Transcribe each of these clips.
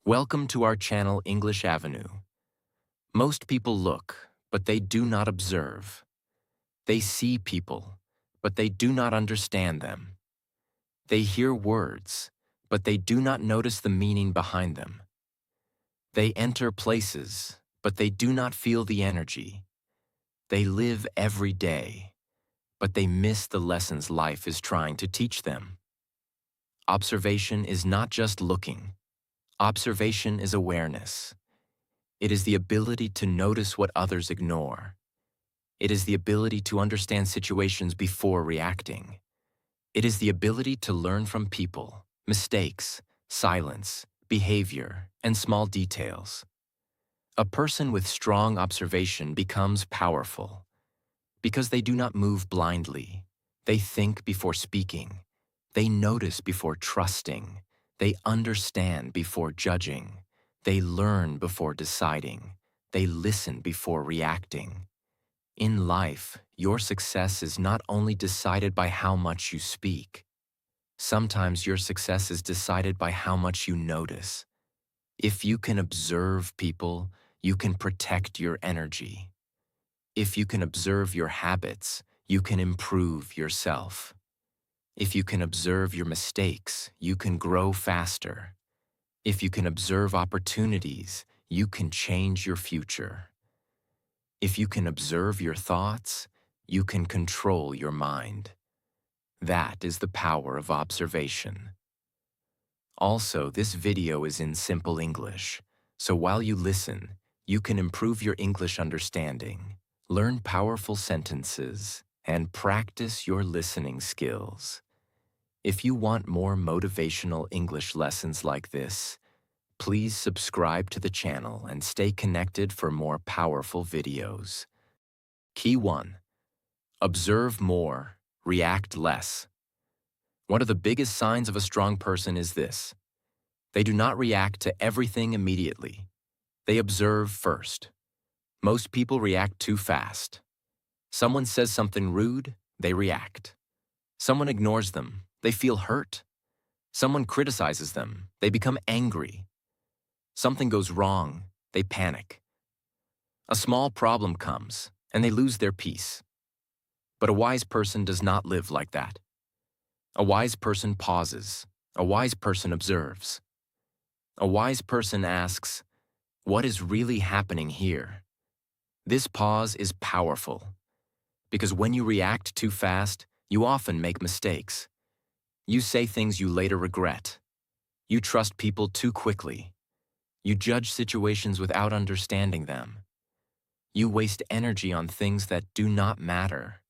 Welcome to our channel English Avenue. Most people look, but they do not observe. They see people, but they do not understand them. They hear words, but they do not notice the meaning behind them. They enter places, but they do not feel the energy. They live every day, but they miss the lessons life is trying to teach them. Observation is not just looking. Observation is awareness. It is the ability to notice what others ignore. It is the ability to understand situations before reacting. It is the ability to learn from people, mistakes, silence, behavior, and small details. A person with strong observation becomes powerful because they do not move blindly. They think before speaking. They notice before trusting. They understand before judging. They learn before deciding. They listen before reacting. In life, your success is not only decided by how much you speak. Sometimes your success is decided by how much you notice. If you can observe people, you can protect your energy. If you can observe your habits, you can improve yourself. If you can observe your mistakes, you can grow faster. If you can observe opportunities, you can change your future. If you can observe your thoughts, you can control your mind. That is the power of observation. Also, this video is in simple English, so while you listen, you can improve your English understanding, learn powerful sentences, and practice your listening skills. If you want more motivational English lessons like this, please subscribe to the channel and stay connected for more powerful videos. Key 1. Observe more, react less. One of the biggest signs of a strong person is this. They do not react to everything immediately. They observe first. Most people react too fast. Someone says something rude, they react. Someone ignores them, they feel hurt. Someone criticizes them, they become angry. Something goes wrong, they panic. A small problem comes, and they lose their peace. But a wise person does not live like that. A wise person pauses. A wise person observes. A wise person asks, "What is really happening here?" This pause is powerful, because when you react too fast, you often make mistakes. You say things you later regret. You trust people too quickly. You judge situations without understanding them. You waste energy on things that do not matter.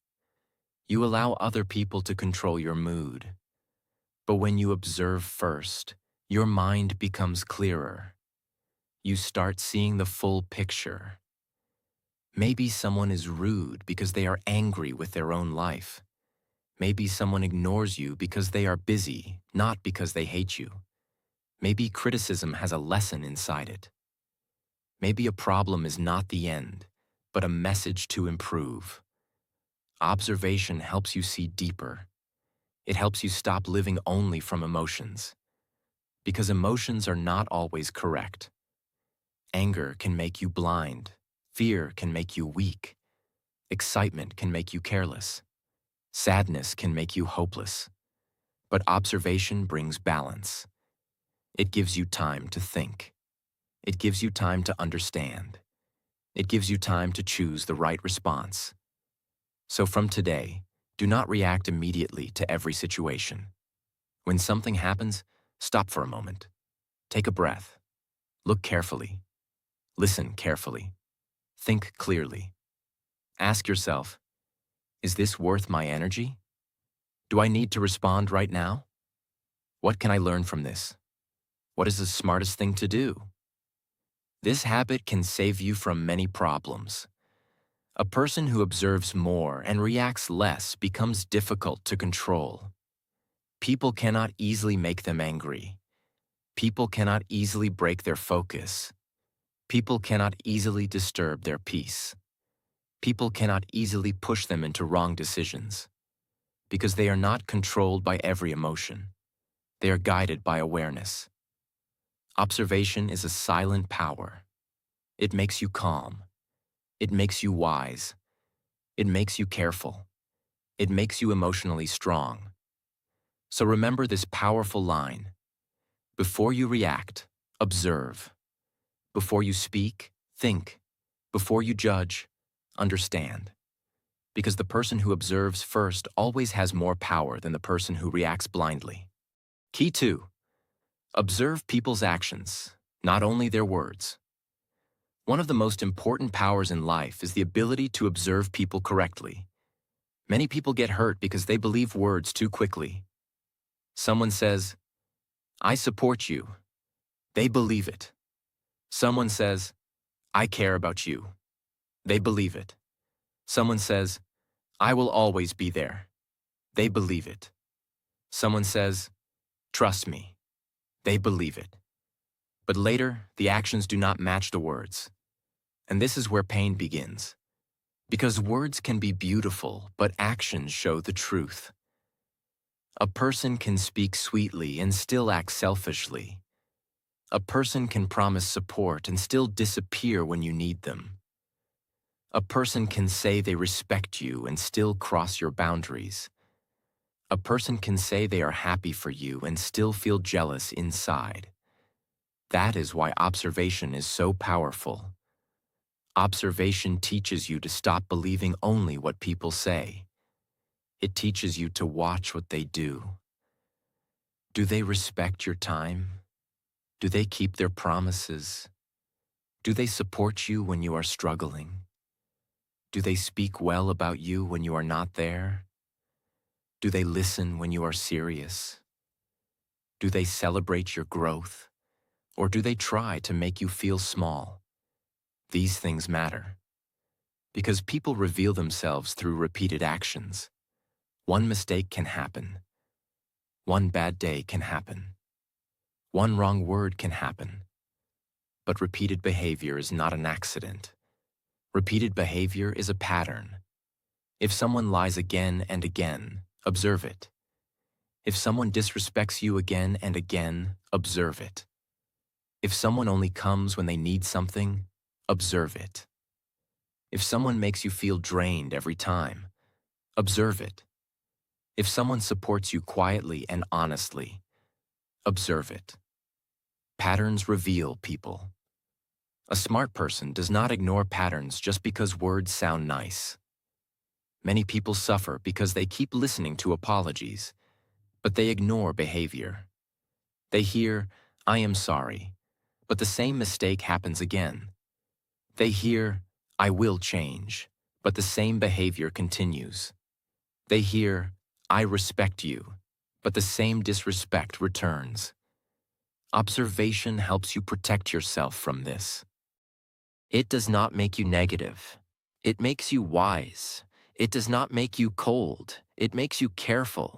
You allow other people to control your mood. But when you observe first, your mind becomes clearer. You start seeing the full picture. Maybe someone is rude because they are angry with their own life. Maybe someone ignores you because they are busy, not because they hate you. Maybe criticism has a lesson inside it. Maybe a problem is not the end, but a message to improve. Observation helps you see deeper. It helps you stop living only from emotions. Because emotions are not always correct. Anger can make you blind. Fear can make you weak. Excitement can make you careless. Sadness can make you hopeless. But observation brings balance. It gives you time to think. It gives you time to understand. It gives you time to choose the right response. So from today, do not react immediately to every situation. When something happens, stop for a moment. Take a breath. Look carefully. Listen carefully. Think clearly. Ask yourself, is this worth my energy? Do I need to respond right now? What can I learn from this? What is the smartest thing to do? This habit can save you from many problems. A person who observes more and reacts less becomes difficult to control. People cannot easily make them angry. People cannot easily break their focus. People cannot easily disturb their peace. People cannot easily push them into wrong decisions, because they are not controlled by every emotion. They are guided by awareness. Observation is a silent power. It makes you calm. It makes you wise. It makes you careful. It makes you emotionally strong. So remember this powerful line. Before you react, observe. Before you speak, think. Before you judge, understand. Because the person who observes first always has more power than the person who reacts blindly. Key 2. Observe people's actions, not only their words. One of the most important powers in life is the ability to observe people correctly. Many people get hurt because they believe words too quickly. Someone says, "I support you." They believe it. Someone says, "I care about you." They believe it. Someone says, "I will always be there." They believe it. Someone says, "Trust me." They believe it. But later, the actions do not match the words. And this is where pain begins. Because words can be beautiful, but actions show the truth. A person can speak sweetly and still act selfishly. A person can promise support and still disappear when you need them. A person can say they respect you and still cross your boundaries. A person can say they are happy for you and still feel jealous inside. That is why observation is so powerful. Observation teaches you to stop believing only what people say. It teaches you to watch what they do. Do they respect your time? Do they keep their promises? Do they support you when you are struggling? Do they speak well about you when you are not there? Do they listen when you are serious? Do they celebrate your growth? Or do they try to make you feel small? These things matter. Because people reveal themselves through repeated actions. One mistake can happen. One bad day can happen. One wrong word can happen. But repeated behavior is not an accident. Repeated behavior is a pattern. If someone lies again and again, observe it. If someone disrespects you again and again, observe it. If someone only comes when they need something, observe it. If someone makes you feel drained every time, observe it. If someone supports you quietly and honestly, observe it. Patterns reveal people. A smart person does not ignore patterns just because words sound nice. Many people suffer because they keep listening to apologies, but they ignore behavior. They hear, "I am sorry," but the same mistake happens again. They hear, "I will change," but the same behavior continues. They hear, "I respect you," but the same disrespect returns. Observation helps you protect yourself from this. It does not make you negative. It makes you wise. It does not make you cold. It makes you careful.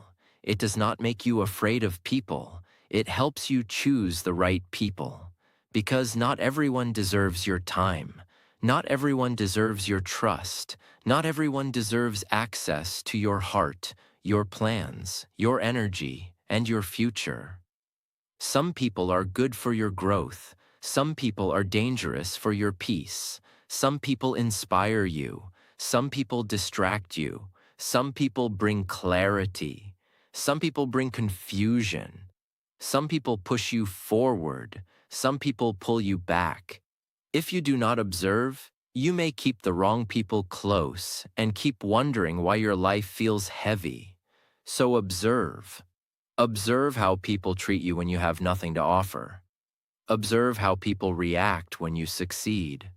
It does not make you afraid of people. It helps you choose the right people. Because not everyone deserves your time. Not everyone deserves your trust. Not everyone deserves access to your heart, your plans, your energy, and your future. Some people are good for your growth. Some people are dangerous for your peace. Some people inspire you. Some people distract you. Some people bring clarity. Some people bring confusion. Some people push you forward. Some people pull you back. If you do not observe, you may keep the wrong people close and keep wondering why your life feels heavy. So observe. Observe how people treat you when you have nothing to offer. Observe how people react when you succeed.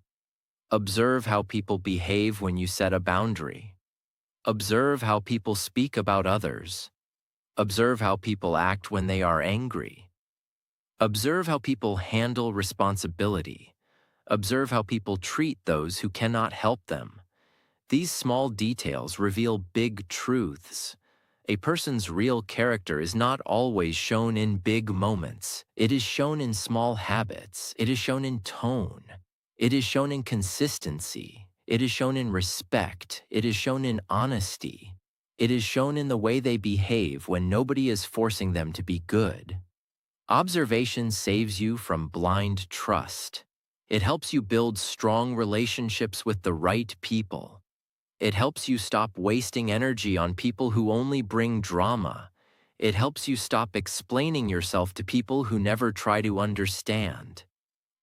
Observe how people behave when you set a boundary. Observe how people speak about others. Observe how people act when they are angry. Observe how people handle responsibility. Observe how people treat those who cannot help them. These small details reveal big truths. A person's real character is not always shown in big moments. It is shown in small habits. It is shown in tone. It is shown in consistency. It is shown in respect. It is shown in honesty. It is shown in the way they behave when nobody is forcing them to be good. Observation saves you from blind trust. It helps you build strong relationships with the right people. It helps you stop wasting energy on people who only bring drama. It helps you stop explaining yourself to people who never try to understand.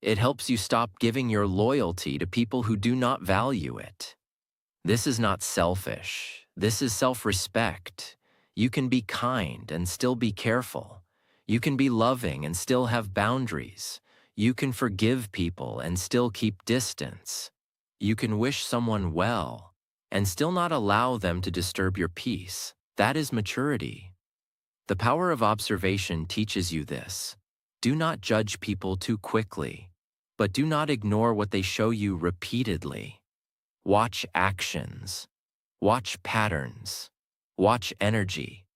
It helps you stop giving your loyalty to people who do not value it. This is not selfish. This is self-respect. You can be kind and still be careful. You can be loving and still have boundaries. You can forgive people and still keep distance. You can wish someone well and still not allow them to disturb your peace. That is maturity. The power of observation teaches you this. Do not judge people too quickly, but do not ignore what they show you repeatedly. Watch actions. Watch patterns. Watch energy.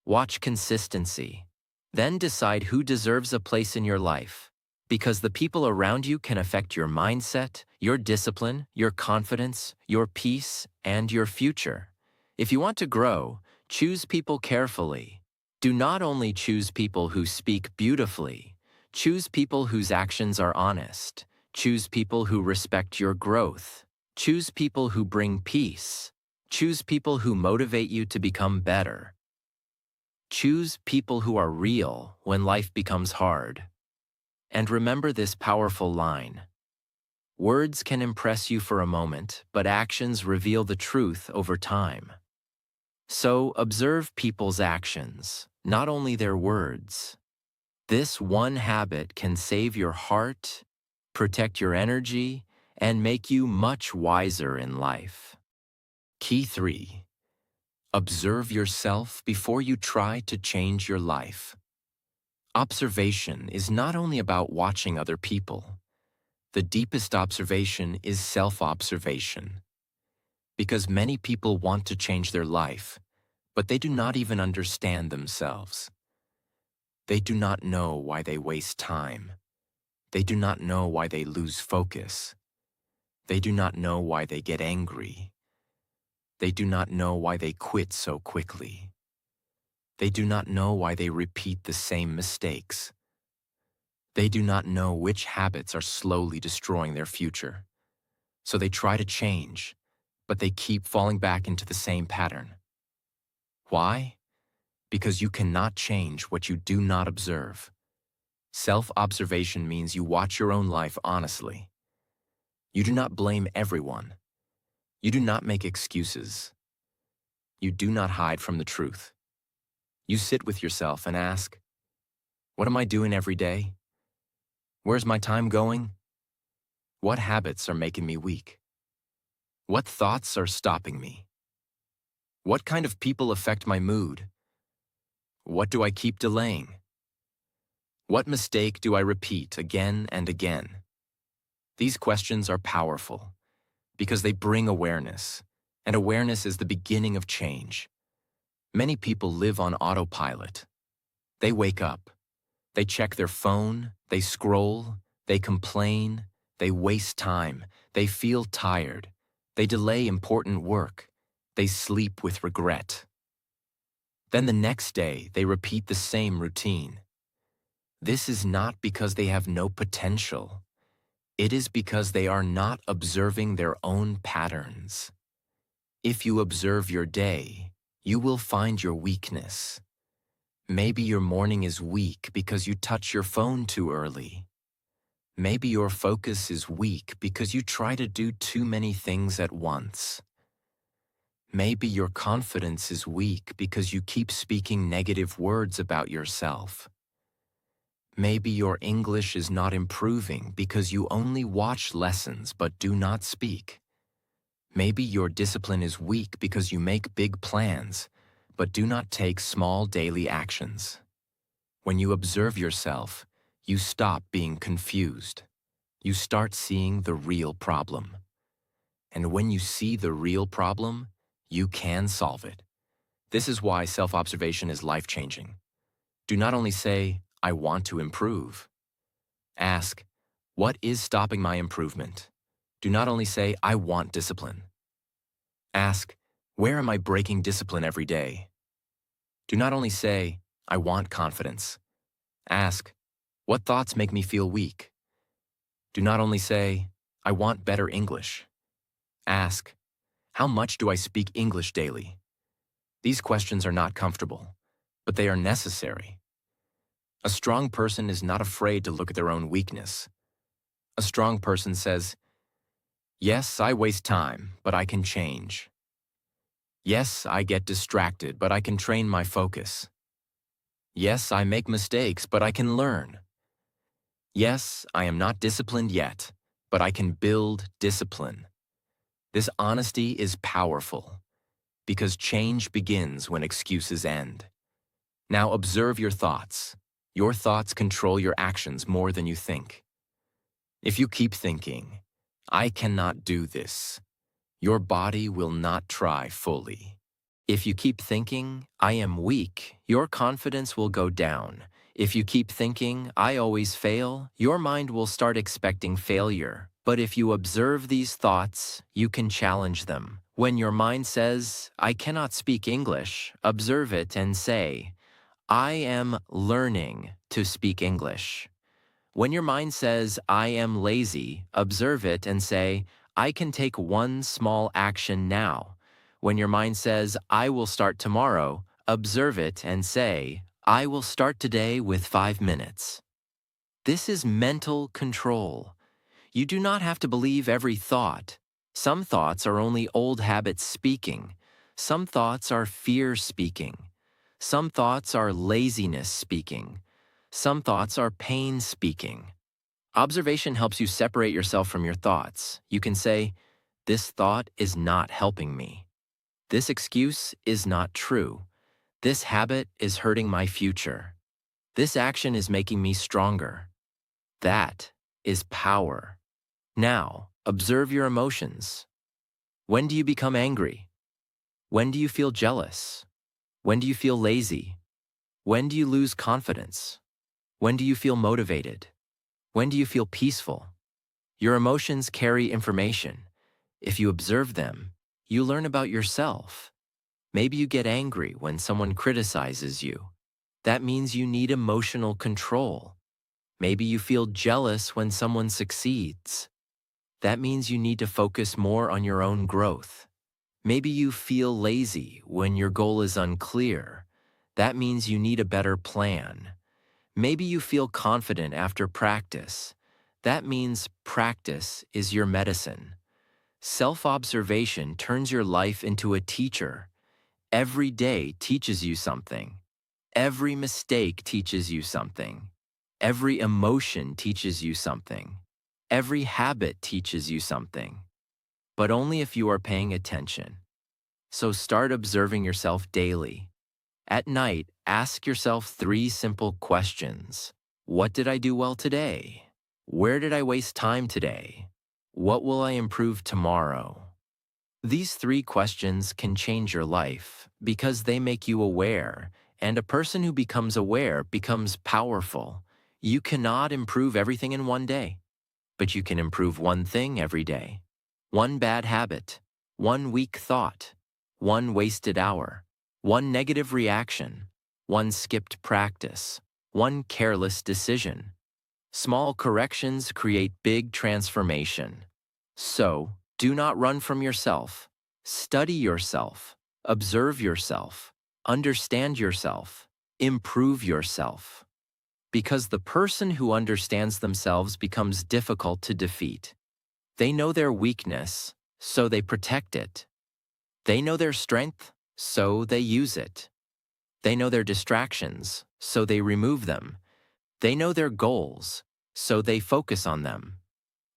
Watch consistency. Then decide who deserves a place in your life, because the people around you can affect your mindset, your discipline, your confidence, your peace, and your future. If you want to grow, choose people carefully. Do not only choose people who speak beautifully. Choose people whose actions are honest. Choose people who respect your growth. Choose people who bring peace. Choose people who motivate you to become better. Choose people who are real when life becomes hard. And remember this powerful line. Words can impress you for a moment, but actions reveal the truth over time. So observe people's actions, not only their words. This one habit can save your heart, protect your energy, and make you much wiser in life. Key 3. Observe yourself before you try to change your life. Observation is not only about watching other people. The deepest observation is self-observation. Because many people want to change their life, but they do not even understand themselves. They do not know why they waste time. They do not know why they lose focus. They do not know why they get angry. They do not know why they quit so quickly. They do not know why they repeat the same mistakes. They do not know which habits are slowly destroying their future. So they try to change, but they keep falling back into the same pattern. Why? Because you cannot change what you do not observe. Self-observation means you watch your own life honestly. You do not blame everyone. You do not make excuses. You do not hide from the truth. You sit with yourself and ask, what am I doing every day? Where's my time going? What habits are making me weak? What thoughts are stopping me? What kind of people affect my mood? What do I keep delaying? What mistake do I repeat again and again? These questions are powerful because they bring awareness, and awareness is the beginning of change. Many people live on autopilot. They wake up, they check their phone, they scroll, they complain, they waste time, they feel tired, they delay important work, they sleep with regret. Then the next day, they repeat the same routine. This is not because they have no potential. It is because they are not observing their own patterns. If you observe your day, you will find your weakness. Maybe your morning is weak because you touch your phone too early. Maybe your focus is weak because you try to do too many things at once. Maybe your confidence is weak because you keep speaking negative words about yourself. Maybe your English is not improving because you only watch lessons but do not speak. Maybe your discipline is weak because you make big plans but do not take small daily actions. When you observe yourself, you stop being confused. You start seeing the real problem. And when you see the real problem, you can solve it. This is why self-observation is life-changing. Do not only say, I want to improve. Ask, what is stopping my improvement? Do not only say, I want discipline. Ask, where am I breaking discipline every day? Do not only say, I want confidence. Ask, what thoughts make me feel weak? Do not only say, I want better English. Ask, how much do I speak English daily? These questions are not comfortable, but they are necessary. A strong person is not afraid to look at their own weakness. A strong person says, yes, I waste time, but I can change. Yes, I get distracted, but I can train my focus. Yes, I make mistakes, but I can learn. Yes, I am not disciplined yet, but I can build discipline. This honesty is powerful because change begins when excuses end. Now observe your thoughts. Your thoughts control your actions more than you think. If you keep thinking, I cannot do this, your body will not try fully. If you keep thinking, I am weak, your confidence will go down. If you keep thinking, I always fail, your mind will start expecting failure. But if you observe these thoughts, you can challenge them. When your mind says, I cannot speak English, observe it and say, I am learning to speak English. When your mind says, I am lazy, observe it and say, I can take one small action now. When your mind says, I will start tomorrow, observe it and say, I will start today with 5 minutes. This is mental control. You do not have to believe every thought. Some thoughts are only old habits speaking. Some thoughts are fear speaking. Some thoughts are laziness speaking. Some thoughts are pain speaking. Observation helps you separate yourself from your thoughts. You can say, this thought is not helping me. This excuse is not true. This habit is hurting my future. This action is making me stronger. That is power. Now, observe your emotions. When do you become angry? When do you feel jealous? When do you feel lazy? When do you lose confidence? When do you feel motivated? When do you feel peaceful? Your emotions carry information. If you observe them, you learn about yourself. Maybe you get angry when someone criticizes you. That means you need emotional control. Maybe you feel jealous when someone succeeds. That means you need to focus more on your own growth. Maybe you feel lazy when your goal is unclear. That means you need a better plan. Maybe you feel confident after practice. That means practice is your medicine. Self-observation turns your life into a teacher. Every day teaches you something. Every mistake teaches you something. Every emotion teaches you something. Every habit teaches you something. But only if you are paying attention. So start observing yourself daily. At night, ask yourself 3 simple questions. What did I do well today? Where did I waste time today? What will I improve tomorrow? These 3 questions can change your life because they make you aware, and a person who becomes aware becomes powerful. You cannot improve everything in one day, but you can improve one thing every day. One bad habit, one weak thought, one wasted hour, one negative reaction, one skipped practice, one careless decision. Small corrections create big transformation. So, do not run from yourself. Study yourself. Observe yourself. Understand yourself. Improve yourself. Because the person who understands themselves becomes difficult to defeat. They know their weakness, so they protect it. They know their strength, so they use it. They know their distractions, so they remove them. They know their goals, so they focus on them.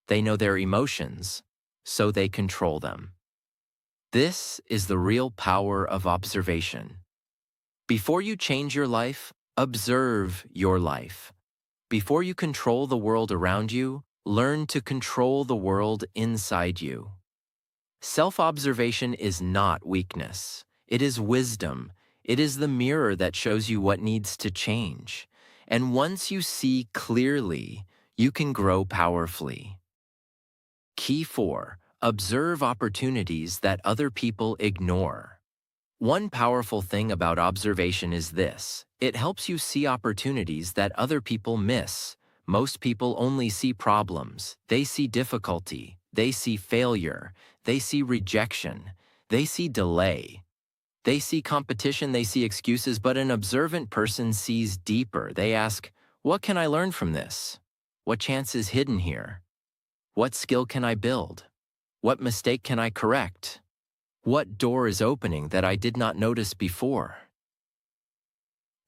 They know their emotions, so they control them. This is the real power of observation. Before you change your life, observe your life. Before you control the world around you, learn to control the world inside you. Self-observation is not weakness. It is wisdom. It is the mirror that shows you what needs to change. And once you see clearly, you can grow powerfully. Key 4. Observe opportunities that other people ignore. One powerful thing about observation is this: it helps you see opportunities that other people miss. Most people only see problems, they see difficulty, they see failure, they see rejection, they see delay. They see competition, they see excuses, but an observant person sees deeper. They ask, what can I learn from this? What chance is hidden here? What skill can I build? What mistake can I correct? What door is opening that I did not notice before?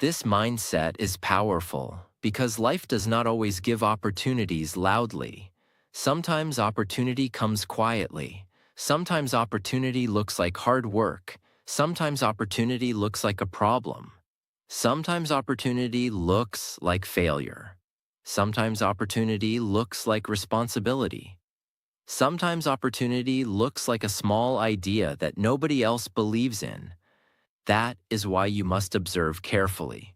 This mindset is powerful because life does not always give opportunities loudly. Sometimes opportunity comes quietly. Sometimes opportunity looks like hard work. Sometimes opportunity looks like a problem. Sometimes opportunity looks like failure. Sometimes opportunity looks like responsibility. Sometimes opportunity looks like a small idea that nobody else believes in. That is why you must observe carefully.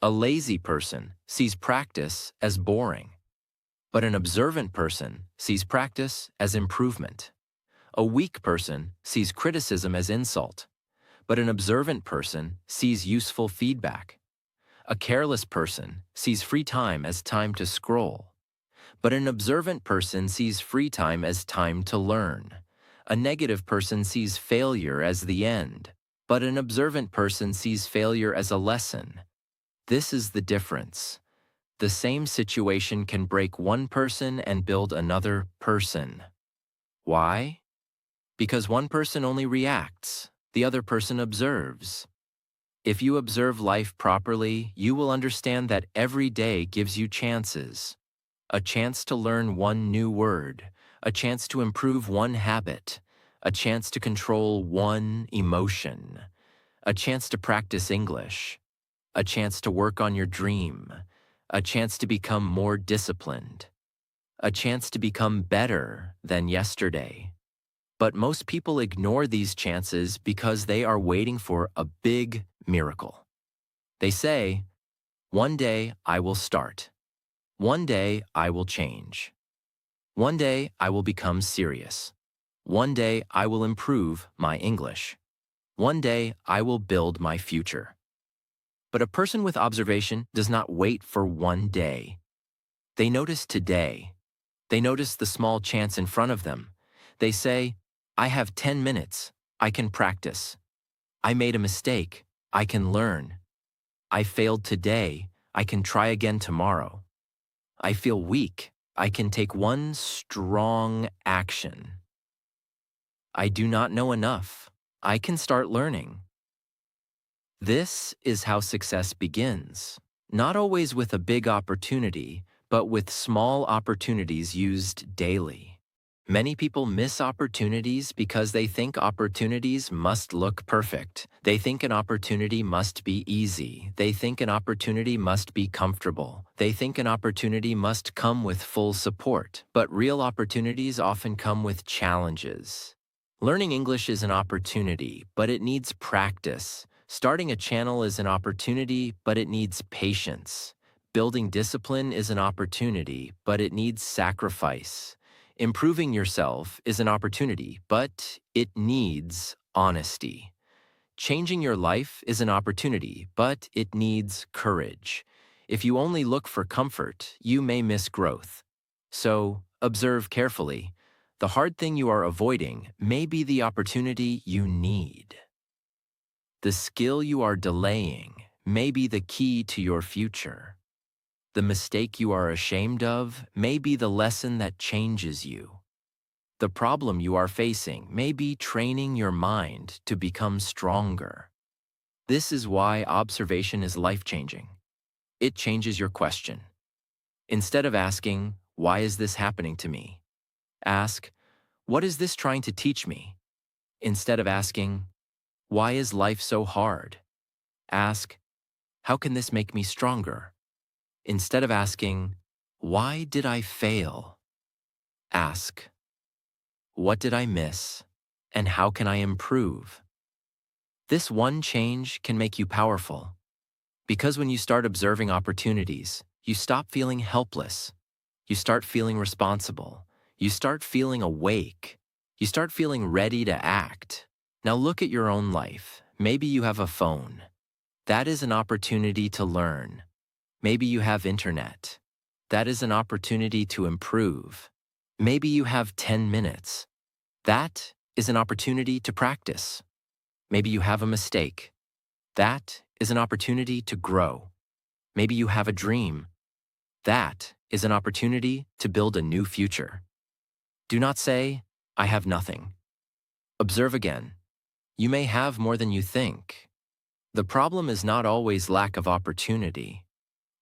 A lazy person sees practice as boring, but an observant person sees practice as improvement. A weak person sees criticism as insult, but an observant person sees useful feedback. A careless person sees free time as time to scroll, but an observant person sees free time as time to learn. A negative person sees failure as the end, but an observant person sees failure as a lesson. This is the difference. The same situation can break one person and build another person. Why? Because one person only reacts, the other person observes. If you observe life properly, you will understand that every day gives you chances. A chance to learn one new word, a chance to improve one habit, a chance to control one emotion, a chance to practice English, a chance to work on your dream, a chance to become more disciplined, a chance to become better than yesterday. But most people ignore these chances because they are waiting for a big miracle. They say, one day I will start. One day I will change. One day I will become serious. One day I will improve my English. One day I will build my future. But a person with observation does not wait for one day. They notice today. They notice the small chance in front of them. They say, I have 10 minutes. I can practice. I made a mistake. I can learn. I failed today. I can try again tomorrow. I feel weak. I can take one strong action. I do not know enough. I can start learning. This is how success begins. Not always with a big opportunity, but with small opportunities used daily. Many people miss opportunities because they think opportunities must look perfect. They think an opportunity must be easy. They think an opportunity must be comfortable. They think an opportunity must come with full support. But real opportunities often come with challenges. Learning English is an opportunity, but it needs practice. Starting a channel is an opportunity, but it needs patience. Building discipline is an opportunity, but it needs sacrifice. Improving yourself is an opportunity, but it needs honesty. Changing your life is an opportunity, but it needs courage. If you only look for comfort, you may miss growth. So, observe carefully. The hard thing you are avoiding may be the opportunity you need. The skill you are delaying may be the key to your future. The mistake you are ashamed of may be the lesson that changes you. The problem you are facing may be training your mind to become stronger. This is why observation is life-changing. It changes your question. Instead of asking, why is this happening to me? Ask, what is this trying to teach me? Instead of asking, why is life so hard? Ask, how can this make me stronger? Instead of asking, why did I fail? Ask, what did I miss, and how can I improve? This one change can make you powerful, because when you start observing opportunities, you stop feeling helpless. You start feeling responsible. You start feeling awake. You start feeling ready to act. Now look at your own life. Maybe you have a phone. That is an opportunity to learn. Maybe you have internet. That is an opportunity to improve. Maybe you have 10 minutes. That is an opportunity to practice. Maybe you have a mistake. That is an opportunity to grow. Maybe you have a dream. That is an opportunity to build a new future. Do not say, I have nothing. Observe again. You may have more than you think. The problem is not always lack of opportunity.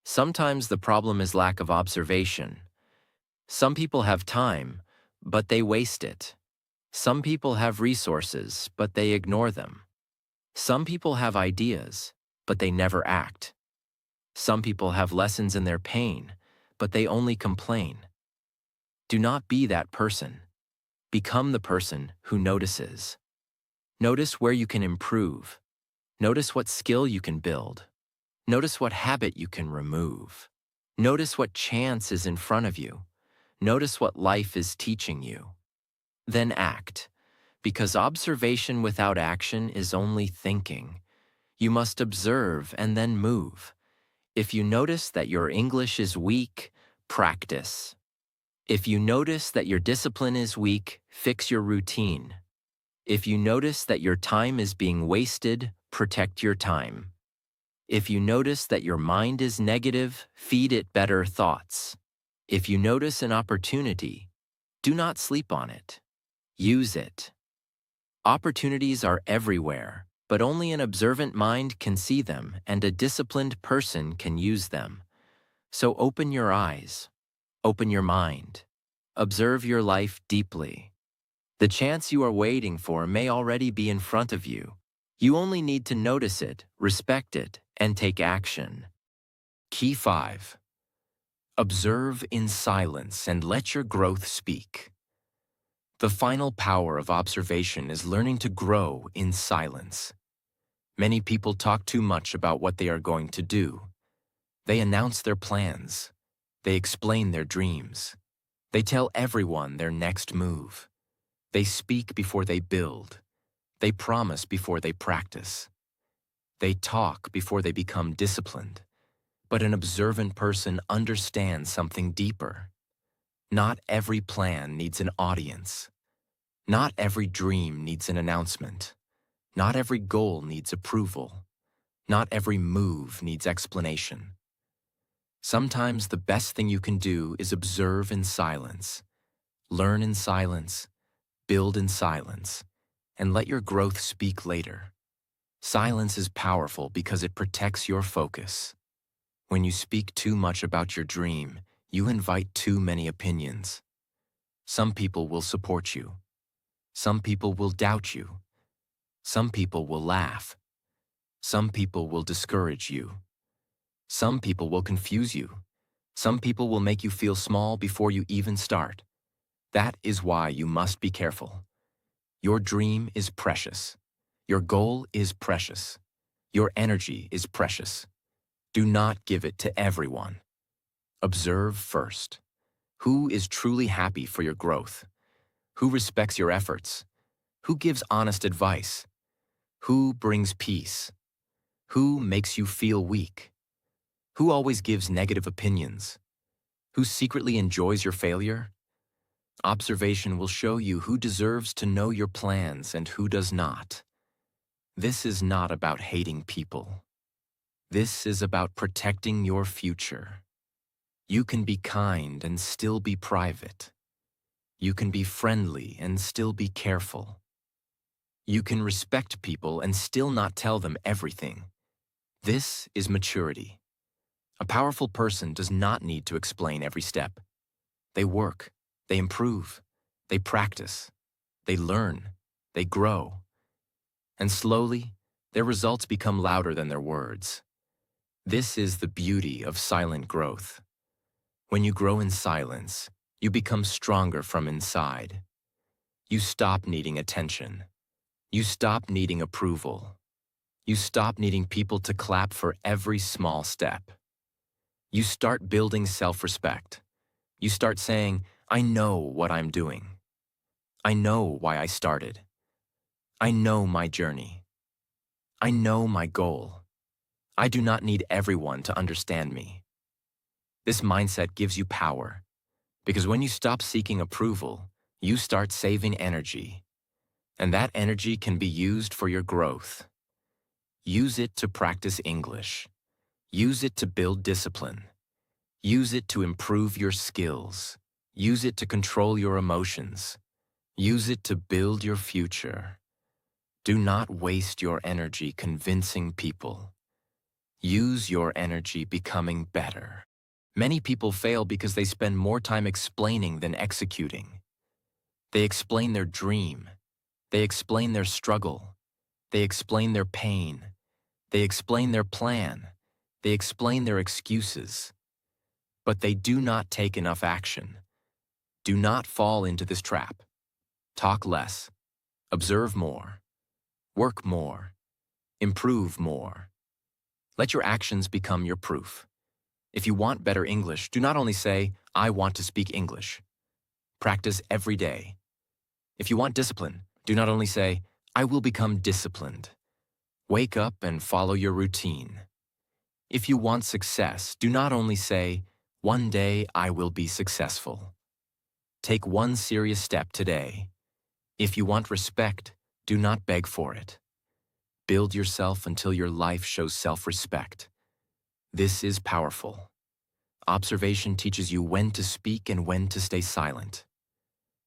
Sometimes the problem is lack of observation. Some people have time, but they waste it. Some people have resources, but they ignore them. Some people have ideas, but they never act. Some people have lessons in their pain, but they only complain. Do not be that person. Become the person who notices. Notice where you can improve. Notice what skill you can build. Notice what habit you can remove. Notice what chance is in front of you. Notice what life is teaching you. Then act, because observation without action is only thinking. You must observe and then move. If you notice that your English is weak, practice. If you notice that your discipline is weak, fix your routine. If you notice that your time is being wasted, protect your time. If you notice that your mind is negative, feed it better thoughts. If you notice an opportunity, do not sleep on it. Use it. Opportunities are everywhere, but only an observant mind can see them and a disciplined person can use them. So open your eyes. Open your mind. Observe your life deeply. The chance you are waiting for may already be in front of you. You only need to notice it, respect it, and take action. Key 5. Observe in silence and let your growth speak. The final power of observation is learning to grow in silence. Many people talk too much about what they are going to do. They announce their plans. They explain their dreams. They tell everyone their next move. They speak before they build. They promise before they practice. They talk before they become disciplined. But an observant person understands something deeper. Not every plan needs an audience. Not every dream needs an announcement. Not every goal needs approval. Not every move needs explanation. Sometimes the best thing you can do is observe in silence. Learn in silence, build in silence, and let your growth speak later. Silence is powerful because it protects your focus. When you speak too much about your dream, you invite too many opinions. Some people will support you. Some people will doubt you. Some people will laugh. Some people will discourage you. Some people will confuse you. Some people will make you feel small before you even start. That is why you must be careful. Your dream is precious. Your goal is precious. Your energy is precious. Do not give it to everyone. Observe first. Who is truly happy for your growth? Who respects your efforts? Who gives honest advice? Who brings peace? Who makes you feel weak? Who always gives negative opinions? Who secretly enjoys your failure? Observation will show you who deserves to know your plans and who does not. This is not about hating people. This is about protecting your future. You can be kind and still be private. You can be friendly and still be careful. You can respect people and still not tell them everything. This is maturity. A powerful person does not need to explain every step. They work, they improve, they practice, they learn, they grow. And slowly, their results become louder than their words. This is the beauty of silent growth. When you grow in silence, you become stronger from inside. You stop needing attention. You stop needing approval. You stop needing people to clap for every small step. You start building self-respect. You start saying, I know what I'm doing. I know why I started. I know my journey. I know my goal. I do not need everyone to understand me. This mindset gives you power, because when you stop seeking approval, you start saving energy, and that energy can be used for your growth. Use it to practice English. Use it to build discipline. Use it to improve your skills. Use it to control your emotions. Use it to build your future. Do not waste your energy convincing people. Use your energy becoming better. Many people fail because they spend more time explaining than executing. They explain their dream. They explain their struggle. They explain their pain. They explain their plan. They explain their excuses. But they do not take enough action. Do not fall into this trap. Talk less. Observe more. Work more. Improve more. Let your actions become your proof. If you want better English, do not only say, "I want to speak English." Practice every day. If you want discipline, do not only say, "I will become disciplined." Wake up and follow your routine. If you want success, do not only say, "One day I will be successful." Take one serious step today. If you want respect, do not beg for it. Build yourself until your life shows self-respect. This is powerful. Observation teaches you when to speak and when to stay silent.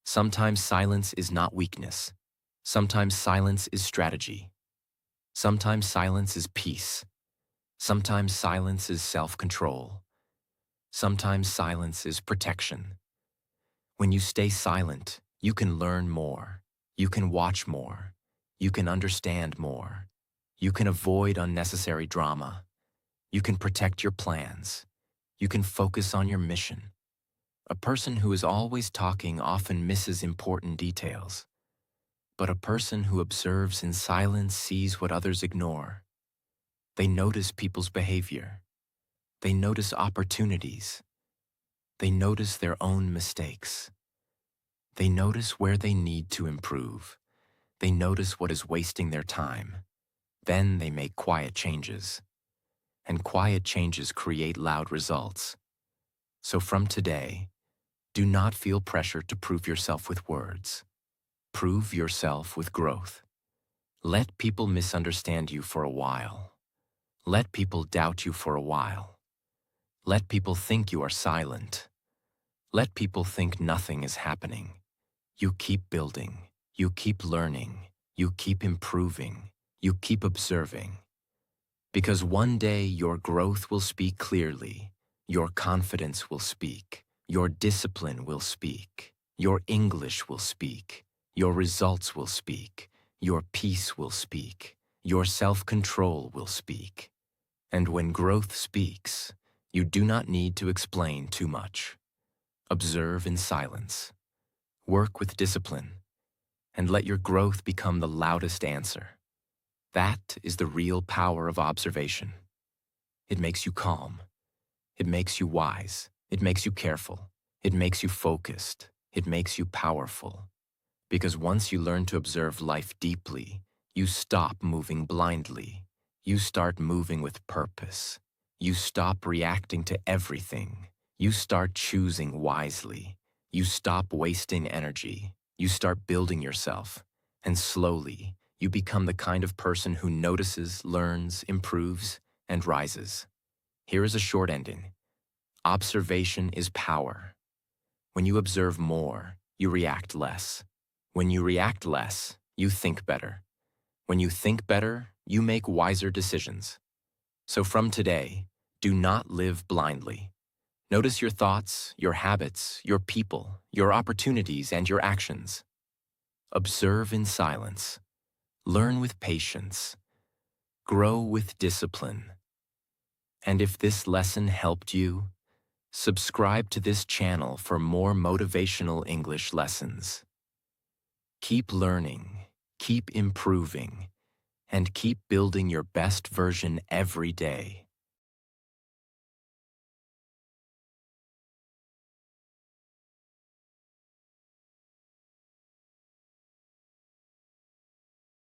Sometimes silence is not weakness. Sometimes silence is strategy. Sometimes silence is peace. Sometimes silence is self-control. Sometimes silence is protection. When you stay silent, you can learn more. You can watch more. You can understand more. You can avoid unnecessary drama. You can protect your plans. You can focus on your mission. A person who is always talking often misses important details. But a person who observes in silence sees what others ignore. They notice people's behavior. They notice opportunities. They notice their own mistakes. They notice where they need to improve. They notice what is wasting their time. Then they make quiet changes. And quiet changes create loud results. So from today, do not feel pressure to prove yourself with words. Prove yourself with growth. Let people misunderstand you for a while. Let people doubt you for a while. Let people think you are silent. Let people think nothing is happening. You keep building. You keep learning. You keep improving. You keep observing. Because one day your growth will speak clearly. Your confidence will speak. Your discipline will speak. Your English will speak. Your results will speak. Your peace will speak. Your self-control will speak. And when growth speaks, you do not need to explain too much. Observe in silence. Work with discipline. And let your growth become the loudest answer. That is the real power of observation. It makes you calm. It makes you wise. It makes you careful. It makes you focused. It makes you powerful. Because once you learn to observe life deeply, you stop moving blindly. You start moving with purpose. You stop reacting to everything. You start choosing wisely. You stop wasting energy. You start building yourself. And slowly, you become the kind of person who notices, learns, improves, and rises. Here is a short ending. Observation is power. When you observe more, you react less. When you react less, you think better. When you think better, you make wiser decisions. So from today, do not live blindly. Notice your thoughts, your habits, your people, your opportunities, and your actions. Observe in silence. Learn with patience. Grow with discipline. And if this lesson helped you, subscribe to this channel for more motivational English lessons. Keep learning, keep improving, and keep building your best version every day.